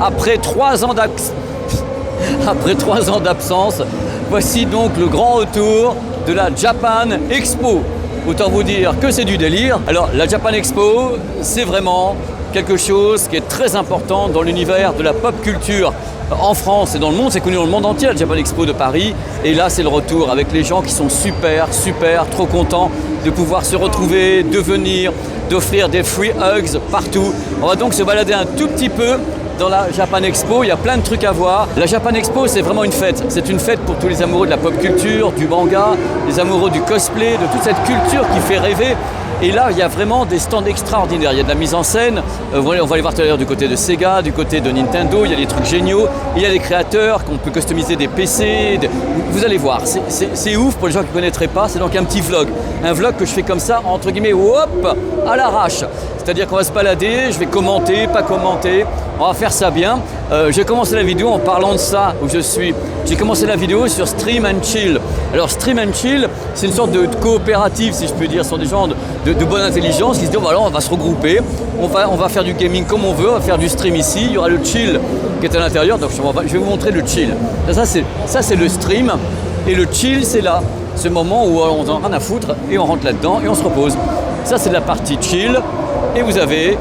Après 3 ans d'absence, voici donc le grand retour de la Japan Expo. Autant vous dire que c'est du délire. Alors la Japan Expo, c'est vraiment quelque chose qui est très important dans l'univers de la pop culture en France et dans le monde. C'est connu dans le monde entier, la Japan Expo de Paris. Et là, c'est le retour avec les gens qui sont super, trop contents de pouvoir se retrouver, de venir, d'offrir des free hugs partout. On va donc se balader un tout petit peu dans la Japan Expo, il y a plein de trucs à voir. La Japan Expo, c'est vraiment une fête. C'est une fête pour tous les amoureux de la pop culture, du manga, les amoureux du cosplay, de toute cette culture qui fait rêver. Et là, il y a vraiment des stands extraordinaires. Il y a de la mise en scène. On va aller voir tout à l'heure du côté de Sega, du côté de Nintendo. Il y a des trucs géniaux. Et il y a des créateurs qu'on peut customiser des PC. Vous allez voir, c'est ouf pour les gens qui ne connaîtraient pas. C'est donc un petit vlog. Un vlog que je fais comme ça, entre guillemets, hop, à l'arrache. C'est-à-dire qu'on va se balader, je vais commenter, pas commenter. On va faire ça bien. J'ai commencé la vidéo en parlant de ça, où je suis. J'ai commencé la vidéo sur Stream and Chill. Alors Stream and Chill, c'est une sorte de coopérative, si je peux dire. Ce sont des gens de bonne intelligence qui se disent, voilà, on va se regrouper, on va faire du gaming comme on veut, on va faire du stream ici. Il y aura le chill qui est à l'intérieur, donc je vais vous montrer le chill. Ça c'est le stream, et le chill, c'est là, ce moment où on n'en a rien à foutre, et on rentre là-dedans, et on se repose. Ça c'est la partie chill, et vous avez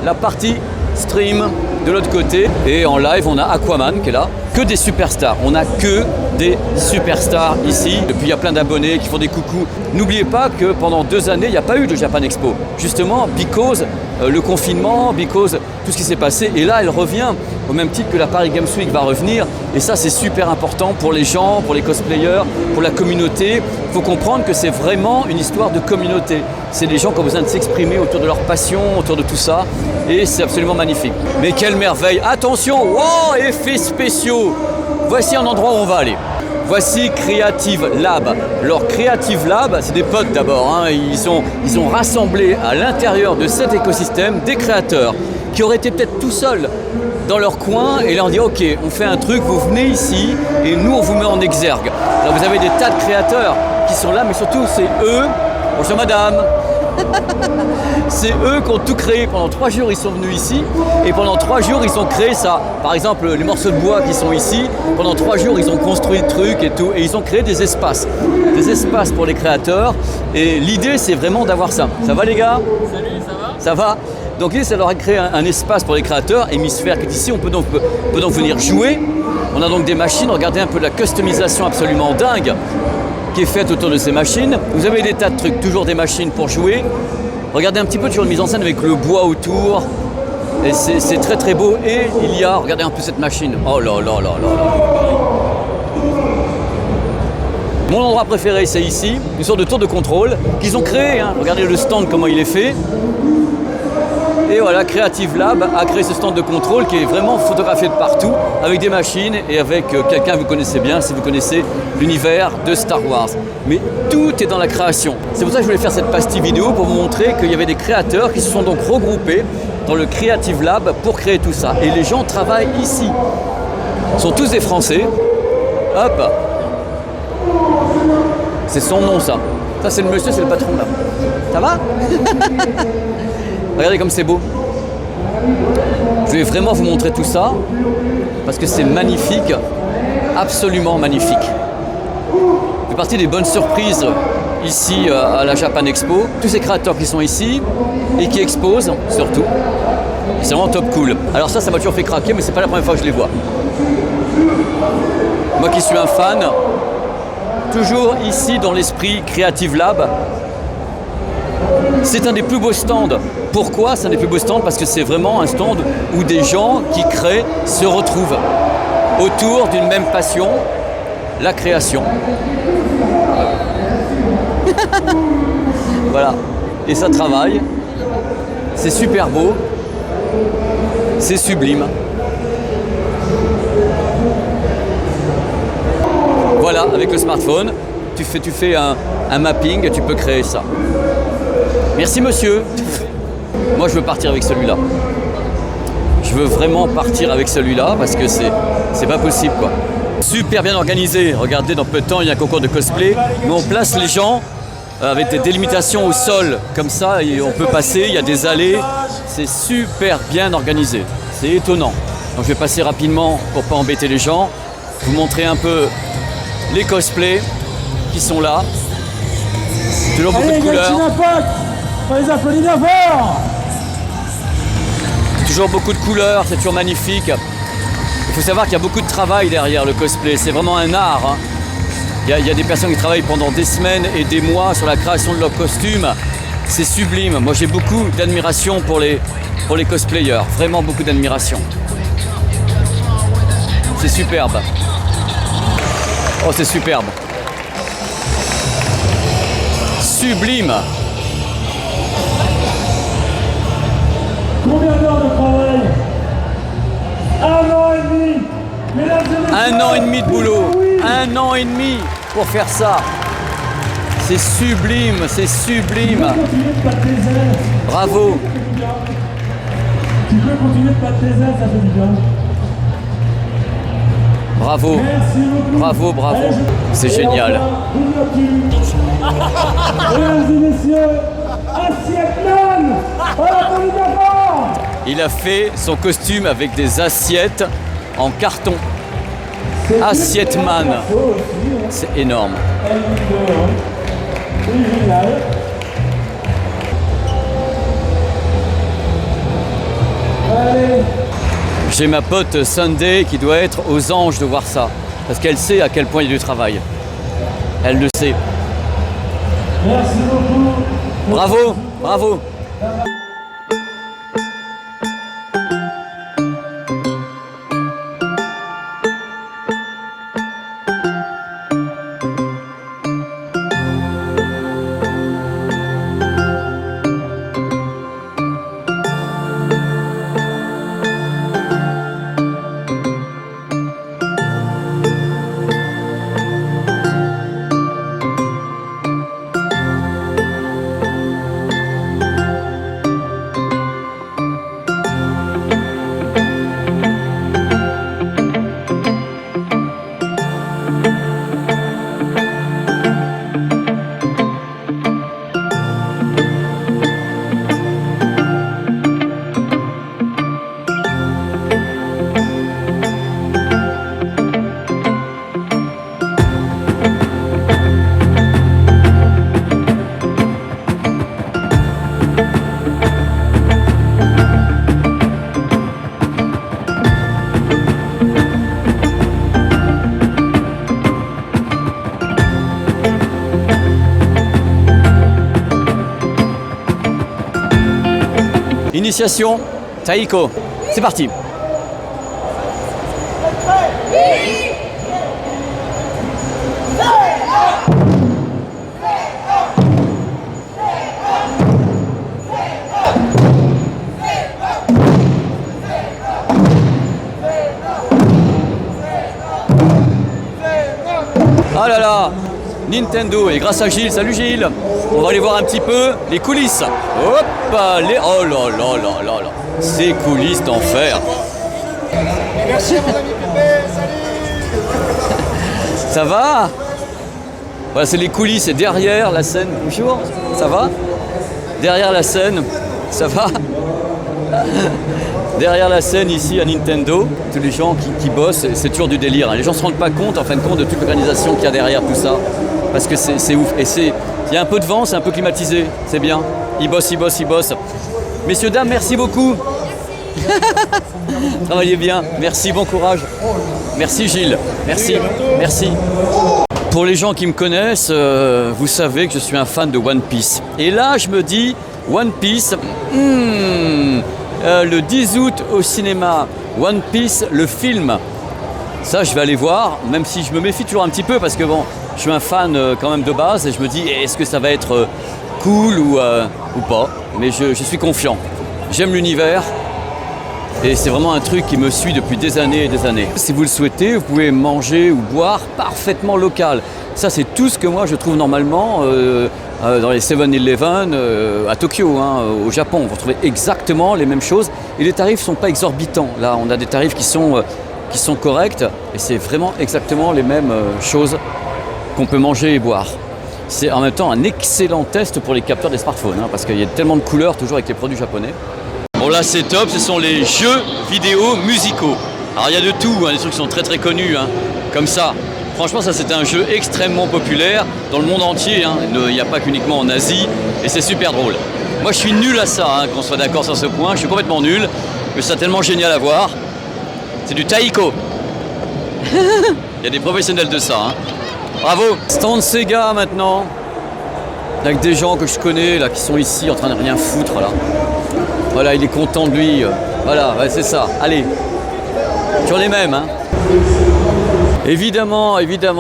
la partie stream de l'autre côté, et en live on a Aquaman qui est là, que des superstars, on n'a que des superstars ici, et puis il y a plein d'abonnés qui font des coucous. N'oubliez pas que pendant 2 années il n'y a pas eu de Japan Expo, justement because le confinement, because tout ce qui s'est passé, et là elle revient au même titre que la Paris Games Week va revenir, et ça c'est super important pour les gens, pour les cosplayers, pour la communauté. Il faut comprendre que c'est vraiment une histoire de communauté, c'est des gens qui ont besoin de s'exprimer autour de leur passion, autour de tout ça, et c'est absolument magnifique. Mais quelle merveille! Attention, wow, effets spéciaux! Voici un endroit où on va aller. Voici Creative Lab. Alors Creative Lab, c'est des potes d'abord, hein. Ils ont rassemblé à l'intérieur de cet écosystème des créateurs qui auraient été peut-être tout seuls dans leur coin, et là on dit ok, on fait un truc, vous venez ici et nous on vous met en exergue. Alors vous avez des tas de créateurs qui sont là, mais surtout c'est eux, bonjour madame, c'est eux qui ont tout créé. Pendant 3 jours ils sont venus ici, et pendant 3 jours ils ont créé ça. Par exemple les morceaux de bois qui sont ici, pendant 3 jours ils ont construit le truc et tout, et ils ont créé des espaces pour les créateurs, et l'idée c'est vraiment d'avoir ça. Ça va les gars? Salut, ça va? Ça va? Donc l'idée c'est de créer un espace pour les créateurs. Hémisphère qui est ici, on peut donc venir jouer. On a donc des machines, regardez un peu la customisation absolument dingue qui est faite autour de ces machines. Vous avez des tas de trucs, toujours des machines pour jouer. Regardez un petit peu toujours une mise en scène avec le bois autour. Et c'est très beau. Et il y a, regardez un peu cette machine. Oh là là là là là. Mon endroit préféré c'est ici, une sorte de tour de contrôle qu'ils ont créé, hein. Regardez le stand comment il est fait. Et voilà, Creative Lab a créé ce stand de contrôle qui est vraiment photographié de partout, avec des machines et avec quelqu'un que vous connaissez bien, si vous connaissez l'univers de Star Wars. Mais tout est dans la création. C'est pour ça que je voulais faire cette pastille vidéo, pour vous montrer qu'il y avait des créateurs qui se sont donc regroupés dans le Creative Lab pour créer tout ça. Et les gens travaillent ici. Ils sont tous des Français. Hop. C'est son nom ça. Ça c'est le monsieur, c'est le patron là. Ça va? Regardez comme c'est beau. Je vais vraiment vous montrer tout ça parce que c'est magnifique, absolument magnifique. Ça fait partie des bonnes surprises ici à la Japan Expo. Tous ces créateurs qui sont ici et qui exposent surtout. C'est vraiment top cool. Alors ça m'a toujours fait craquer, mais c'est pas la première fois que je les vois. Moi qui suis un fan, toujours ici dans l'esprit Creative Lab. C'est un des plus beaux stands. Pourquoi c'est un des plus beaux stands? Parce que c'est vraiment un stand où des gens qui créent se retrouvent autour d'une même passion, la création. Voilà. Et ça travaille. C'est super beau. C'est sublime. Voilà, avec le smartphone, tu fais un mapping et tu peux créer ça. Merci monsieur. Moi je veux partir avec celui-là. Je veux vraiment partir avec celui-là parce que c'est pas possible quoi. Super bien organisé. Regardez, dans peu de temps il y a un concours de cosplay, mais on place les gens avec des délimitations au sol. Comme ça et on peut passer, il y a des allées. C'est super bien organisé. C'est étonnant. Donc je vais passer rapidement pour pas embêter les gens, vous montrer un peu les cosplays qui sont là. Toujours beaucoup de couleurs. On les applaudit bien fort. Toujours beaucoup de couleurs, c'est toujours magnifique. Il faut savoir qu'il y a beaucoup de travail derrière le cosplay, c'est vraiment un art. Hein. Il y a des personnes qui travaillent pendant des semaines et des mois sur la création de leurs costumes. C'est sublime. Moi j'ai beaucoup d'admiration pour les cosplayers, vraiment beaucoup d'admiration. C'est superbe. Oh, c'est superbe. Sublime. Combien d'heures de travail? 1 an et demi. Mesdames et messieurs, 1 an et demi de boulot. 1 an et demi pour faire ça. C'est sublime, c'est sublime. continuer de battre tes ailes. Bravo. Tu peux continuer de battre tes ailes, ça fait du bien. Bravo. Merci beaucoup. Bravo, bravo. C'est génial. Mesdames et messieurs, Assiette Man. On l'applaudit bien fort. Il a fait son costume avec des assiettes en carton. Assiette Man. C'est énorme. Allez. J'ai ma pote Sunday qui doit être aux anges de voir ça. Parce qu'elle sait à quel point il y a du travail. Elle le sait. Merci beaucoup. Bravo, bravo. Initiation, Taiko. C'est parti. Ah là là, Nintendo, et grâce à Gilles, salut Gilles, on va aller voir un petit peu les coulisses. Hop, les... Oh là là là là là, ces coulisses d'enfer. Merci mon ami Pépé, salut. Ça va? Voilà, c'est les coulisses, et derrière la scène. Bonjour, ça va? Derrière la scène, ça va? Derrière la scène ici à Nintendo, tous les gens qui bossent, c'est toujours du délire. Les gens ne se rendent pas compte en fin de compte de toute l'organisation qu'il y a derrière tout ça. Parce que c'est ouf. Et il y a un peu de vent, c'est un peu climatisé, c'est bien. Ils bossent, ils bossent, ils bossent. Messieurs, dames, merci beaucoup. Travaillez bien. Merci, bon courage. Merci Gilles. Merci. Merci. Pour les gens qui me connaissent, vous savez que je suis un fan de One Piece. Et là, je me dis, One Piece, le 10 août au cinéma, One Piece, le film. Ça, je vais aller voir, même si je me méfie toujours un petit peu parce que bon, je suis un fan quand même de base et je me dis, est-ce que ça va être cool ou pas? Mais je suis confiant. J'aime l'univers et c'est vraiment un truc qui me suit depuis des années et des années. Si vous le souhaitez, vous pouvez manger ou boire parfaitement local. Ça, c'est tout ce que moi je trouve normalement dans les 7-Eleven à Tokyo, hein, au Japon. Vous retrouvez exactement les mêmes choses et les tarifs ne sont pas exorbitants. Là, on a des tarifs qui sont corrects et c'est vraiment exactement les mêmes choses qu'on peut manger et boire. C'est en même temps un excellent test pour les capteurs des smartphones, hein, parce qu'il y a tellement de couleurs toujours avec les produits japonais. Bon là c'est top, ce sont les jeux vidéo musicaux. Alors il y a de tout, hein, des trucs qui sont très très connus, hein, comme ça. Franchement ça c'est un jeu extrêmement populaire dans le monde entier, hein. Il n'y a pas qu'uniquement en Asie et c'est super drôle. Moi je suis nul à ça, hein, qu'on soit d'accord sur ce point, je suis complètement nul, mais c'est tellement génial à voir. C'est du taiko. Il y a des professionnels de ça, hein. Bravo. Stand Sega maintenant, avec des gens que je connais là qui sont ici en train de rien foutre là. Voilà, il est content de lui. Voilà, ouais, c'est ça. Allez, toujours les mêmes, hein. Évidemment,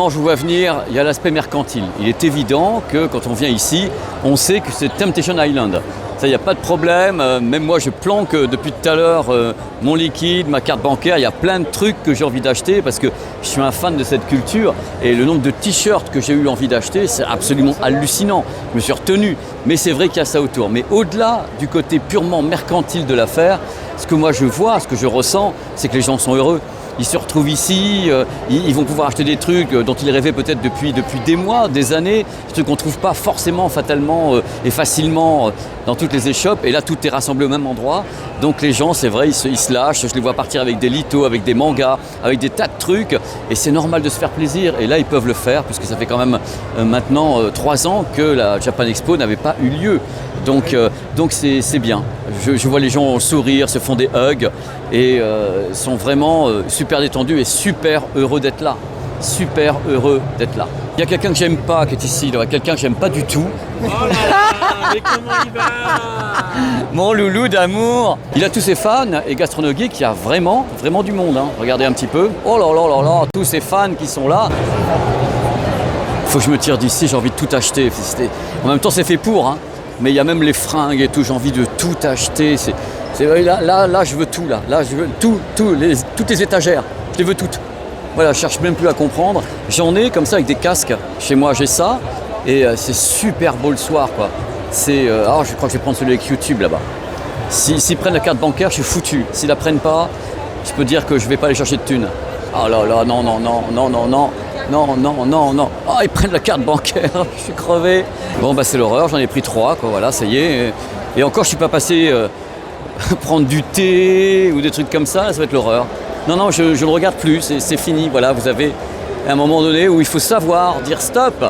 je vous vois venir, il y a l'aspect mercantile. Il est évident que quand on vient ici, on sait que c'est Temptation Island. Ça, il n'y a pas de problème. Même moi, je planque depuis tout à l'heure mon liquide, ma carte bancaire. Il y a plein de trucs que j'ai envie d'acheter parce que je suis un fan de cette culture. Et le nombre de t-shirts que j'ai eu envie d'acheter, c'est absolument hallucinant. Je me suis retenu. Mais c'est vrai qu'il y a ça autour. Mais au-delà du côté purement mercantile de l'affaire, ce que moi je vois, ce que je ressens, c'est que les gens sont heureux. Ils se retrouvent ici, ils vont pouvoir acheter des trucs dont ils rêvaient peut-être depuis des mois, des années, des trucs qu'on ne trouve pas forcément, fatalement et facilement dans toutes les échoppes. Et là, tout est rassemblé au même endroit. Donc les gens, c'est vrai, ils se lâchent. Je les vois partir avec des litos, avec des mangas, avec des tas de trucs. Et c'est normal de se faire plaisir. Et là, ils peuvent le faire, puisque ça fait quand même maintenant 3 ans que la Japan Expo n'avait pas eu lieu. Donc c'est bien. Je vois les gens sourire, se font des hugs et sont vraiment super détendus et super heureux d'être là. Super heureux d'être là. Il y a quelqu'un que j'aime pas qui est ici, là. Quelqu'un que j'aime pas du tout. Oh là là, mais comment il va? Mon loulou d'amour. Il a tous ses fans et Gastronogeek, il y a vraiment du monde, hein. Regardez un petit peu. Oh là là là là, tous ces fans qui sont là. Faut que je me tire d'ici, j'ai envie de tout acheter. En même temps, c'est fait pour, hein. Mais il y a même les fringues et tout, j'ai envie de tout acheter. Là, je veux tout, là. Là, je veux toutes les étagères. Je les veux toutes. Voilà, je cherche même plus à comprendre. J'en ai comme ça avec des casques. Chez moi, j'ai ça. Et c'est super beau le soir, quoi. Alors, je crois que je vais prendre celui avec YouTube, là-bas. S'ils prennent la carte bancaire, je suis foutu. S'ils la prennent pas, je peux dire que je vais pas aller chercher de thunes. Oh là là, non. Non. Oh, ils prennent la carte bancaire, je suis crevé. Bon, bah c'est l'horreur, j'en ai pris 3, quoi, voilà, ça y est. Et encore, je suis pas passé prendre du thé ou des trucs comme ça va être l'horreur. Non, je ne regarde plus, c'est fini, voilà, vous avez un moment donné où il faut savoir dire stop.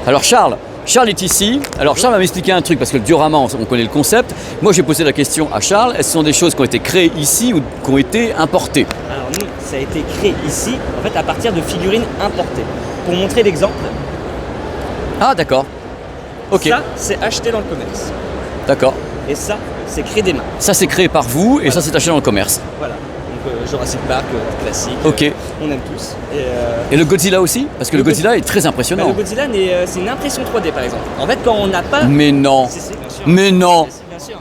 Alors Charles est ici. Alors Charles va m'expliquer un truc parce que le diorama, on connaît le concept. Moi, j'ai posé la question à Charles. Est-ce que ce sont des choses qui ont été créées ici ou qui ont été importées? Alors nous, ça a été créé ici, en fait, à partir de figurines importées. Pour montrer l'exemple. Ah, d'accord. Ok. Ça, c'est acheté dans le commerce. D'accord. Et ça, c'est créé des mains. Ça, c'est créé par vous et Voilà. ça, c'est acheté dans le commerce. Voilà. Donc Jurassic Park, classique. Ok. On aime tous. Et le Godzilla aussi? Parce que le Godzilla est très impressionnant. Le Godzilla, c'est une impression 3D par exemple. En fait, quand on n'a pas. Mais non. Si, bien sûr. Mais non. Si, bien sûr.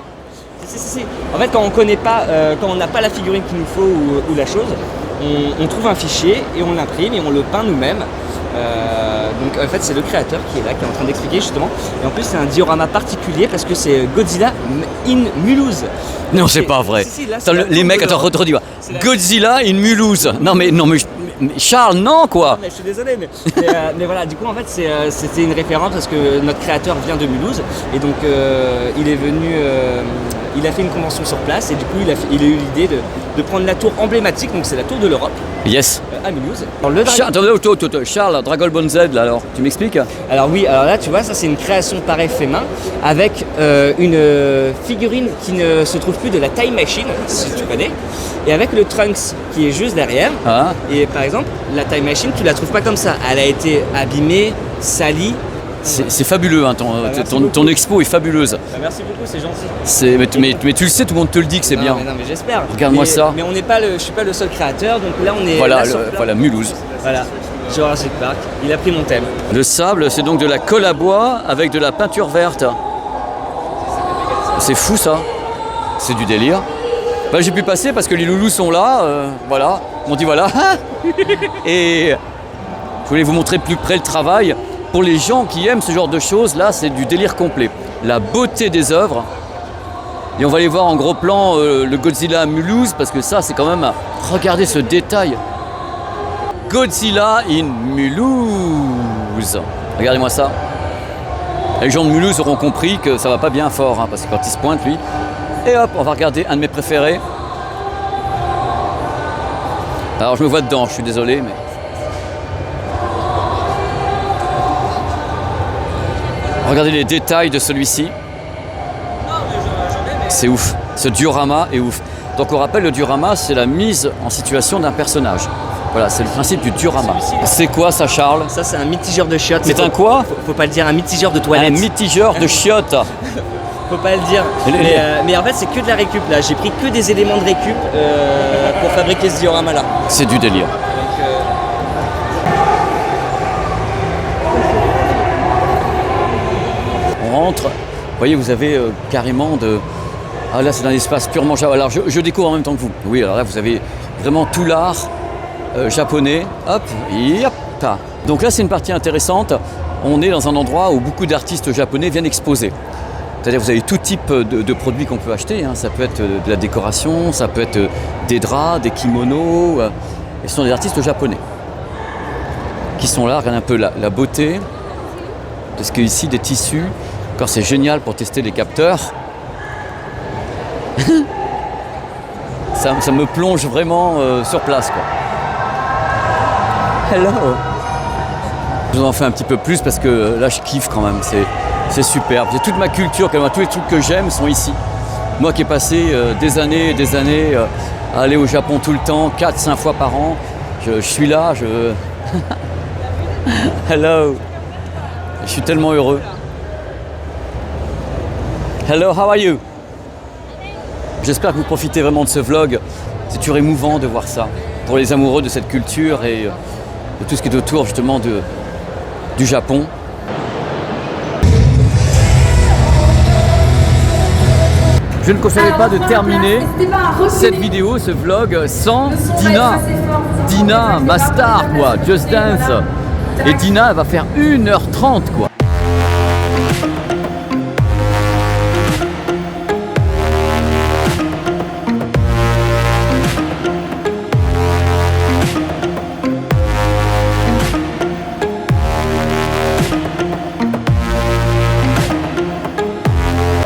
Si. En fait, quand on connaît pas, quand on n'a pas la figurine qu'il nous faut ou la chose, on trouve un fichier et on l'imprime et on le peint nous-mêmes. Donc en fait c'est le créateur qui est là, qui est en train d'expliquer justement. Et en plus c'est un diorama particulier parce que c'est Godzilla in Mulhouse. Non, c'est pas vrai. Si, là, Attends, les mecs, attends, redis moi. C'est la- Godzilla in Mulhouse. Non mais Charles, non quoi. Non, mais je suis désolé, mais voilà, du coup en fait c'était une référence parce que notre créateur vient de Mulhouse et donc il est venu, il a fait une convention sur place et du coup il a eu l'idée de prendre la tour emblématique, donc c'est la tour de l'Europe Yes. à Mulhouse. Alors, le Charles, Dragon Ball Z là alors, tu m'expliques? Alors oui, alors là tu vois, ça c'est une création pareil fait main avec une figurine qui ne se trouve plus de la Time Machine, si tu connais, et avec le Trunks qui est juste derrière. Ah. Et par exemple, la Time Machine, tu la trouves pas comme ça. Elle a été abîmée, salie, C'est fabuleux, hein, ton expo est fabuleuse. Bah, merci beaucoup, c'est gentil. Mais tu le sais, tout le monde te le dit que c'est bien. Non, mais j'espère. Regarde-moi ça. Mais je suis pas le seul créateur, donc là on est. Voilà, là, voilà Mulhouse. Voilà, Jurassic Park. Il a pris mon thème. Le sable, c'est donc de la colle à bois avec de la peinture verte. C'est fou ça. C'est du délire. Bah, j'ai pu passer parce que les loulous sont là. Voilà. Ils m'ont dit voilà. Et je voulais vous montrer plus près le travail. Pour les gens qui aiment ce genre de choses, là, c'est du délire complet. La beauté des œuvres. Et on va aller voir en gros plan le Godzilla à Mulhouse, parce que ça, c'est quand même... Regardez ce détail. Godzilla in Mulhouse. Regardez-moi ça. Les gens de Mulhouse auront compris que ça va pas bien fort, hein, parce que quand il se pointe, lui... Et hop, on va regarder un de mes préférés. Alors, je me vois dedans, je suis désolé, mais... Regardez les détails de celui-ci. C'est ouf. Ce diorama est ouf. Donc on rappelle, le diorama, c'est la mise en situation d'un personnage. Voilà, c'est le principe du diorama. C'est quoi ça, Charles? Ça, c'est un mitigeur de chiottes. C'est un quoi? Faut pas le dire, un mitigeur de toilettes. Un mitigeur de chiottes. Faut pas le dire. Mais en fait, c'est que de la récup là. J'ai pris que des éléments de récup pour fabriquer ce diorama là. C'est du délire. On rentre. Vous voyez, vous avez carrément de... Ah là, c'est un espace purement japonais. Alors, je découvre en même temps que vous. Oui, alors là, vous avez vraiment tout l'art japonais. Hop, yop, ta. Donc là, c'est une partie intéressante. On est dans un endroit où beaucoup d'artistes japonais viennent exposer. C'est-à-dire vous avez tout type de produits qu'on peut acheter. Hein. Ça peut être de la décoration, ça peut être des draps, des kimonos. Et ce sont des artistes japonais qui sont là. Regardez un peu la beauté de ce qu'il y a ici, des tissus. Encore, c'est génial pour tester les capteurs. ça me plonge vraiment sur place, quoi. Hello. Je vous en fais un petit peu plus parce que là, je kiffe quand même. C'est superbe. C'est toute ma culture, quand même. Tous les trucs que j'aime sont ici. Moi qui ai passé des années et des années à aller au Japon tout le temps, 4-5 fois par an, je suis là, Hello. Je suis tellement heureux. Hello, how are you? J'espère que vous profitez vraiment de ce vlog. C'est toujours émouvant de voir ça. Pour les amoureux de cette culture et de tout ce qui est autour justement du Japon. Je ne conseillerais pas de terminer cette vidéo, ce vlog, sans Dina. Dina, ma star, quoi, Just Dance. Et Dina, elle va faire 1h30, quoi.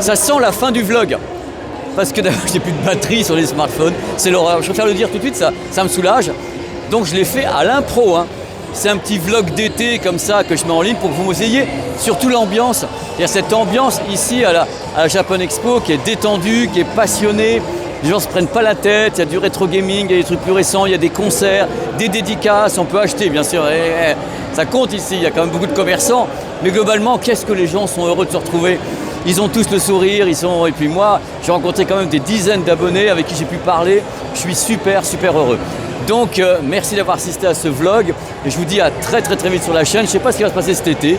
Ça sent la fin du vlog. Parce que d'abord, j'ai plus de batterie sur les smartphones. C'est l'horreur. Je préfère le dire tout de suite, ça me soulage. Donc je l'ai fait à l'impro. Hein. C'est un petit vlog d'été comme ça que je mets en ligne pour que vous ayez surtout l'ambiance. Il y a cette ambiance ici à la Japan Expo qui est détendue, qui est passionnée. Les gens ne se prennent pas la tête. Il y a du rétro gaming, il y a des trucs plus récents, il y a des concerts, des dédicaces. On peut acheter, bien sûr. Ça compte ici. Il y a quand même beaucoup de commerçants. Mais globalement, qu'est-ce que les gens sont heureux de se retrouver? Ils ont tous le sourire, et puis moi, j'ai rencontré quand même des dizaines d'abonnés avec qui j'ai pu parler. Je suis super heureux. Donc, merci d'avoir assisté à ce vlog. Et je vous dis à très vite sur la chaîne. Je ne sais pas ce qui va se passer cet été.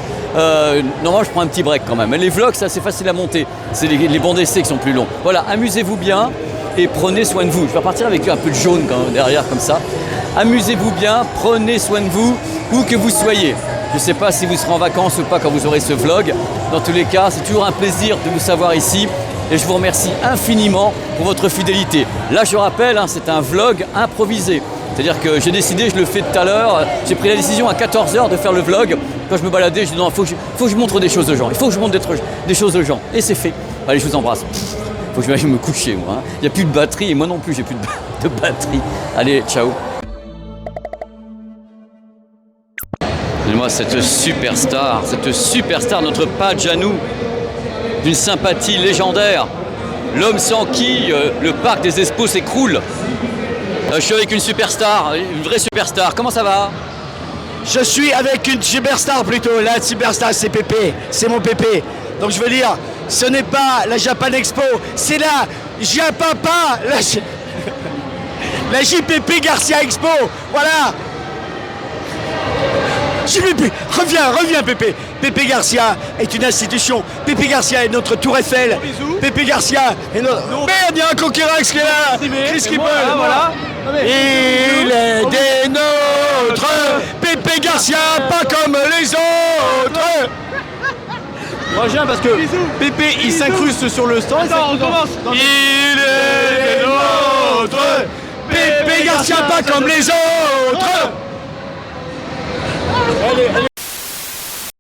Normalement, je prends un petit break quand même. Mais les vlogs, c'est assez facile à monter. C'est les bancs d'essai qui sont plus longs. Voilà, amusez-vous bien et prenez soin de vous. Je vais repartir avec un peu de jaune quand même, derrière, comme ça. Amusez-vous bien, prenez soin de vous, où que vous soyez. Je ne sais pas si vous serez en vacances ou pas quand vous aurez ce vlog. Dans tous les cas, c'est toujours un plaisir de vous savoir ici. Et je vous remercie infiniment pour votre fidélité. Là, je rappelle, hein, c'est un vlog improvisé. C'est-à-dire que j'ai décidé, je le fais tout à l'heure, j'ai pris la décision à 14h de faire le vlog. Quand je me baladais, je dis non, il faut que je montre des choses aux gens. Il faut que je montre des choses aux gens. Et c'est fait. Allez, je vous embrasse. Il faut que je m'aille me coucher, moi. Hein. Il n'y a plus de batterie et moi non plus, j'ai plus de batterie. Allez, ciao. Moi, cette superstar, notre page à nous, d'une sympathie légendaire, l'homme sans qui le parc des Expos s'écroule. Je suis avec une superstar, une vraie superstar. Comment ça va? Je suis avec une superstar plutôt. La superstar, c'est Pépé. C'est mon Pépé. Donc je veux dire, ce n'est pas la Japan Expo, c'est la Japapa, la JPP Garcia Expo. Voilà. JPP, reviens Pépé. Pépé Garcia est une institution. Pépé Garcia est notre Tour Eiffel. Pépé Garcia est notre... Merde, il y a un Conquerax qui est là. Chris Kippel. Voilà. Il est des nôtres. Pépé Garcia, pas comme les autres. Reviens parce que Pépé il s'incruste sur le stand. Attends, on commence. Il est des nôtres. Pépé Garcia, pas comme les autres. Allez.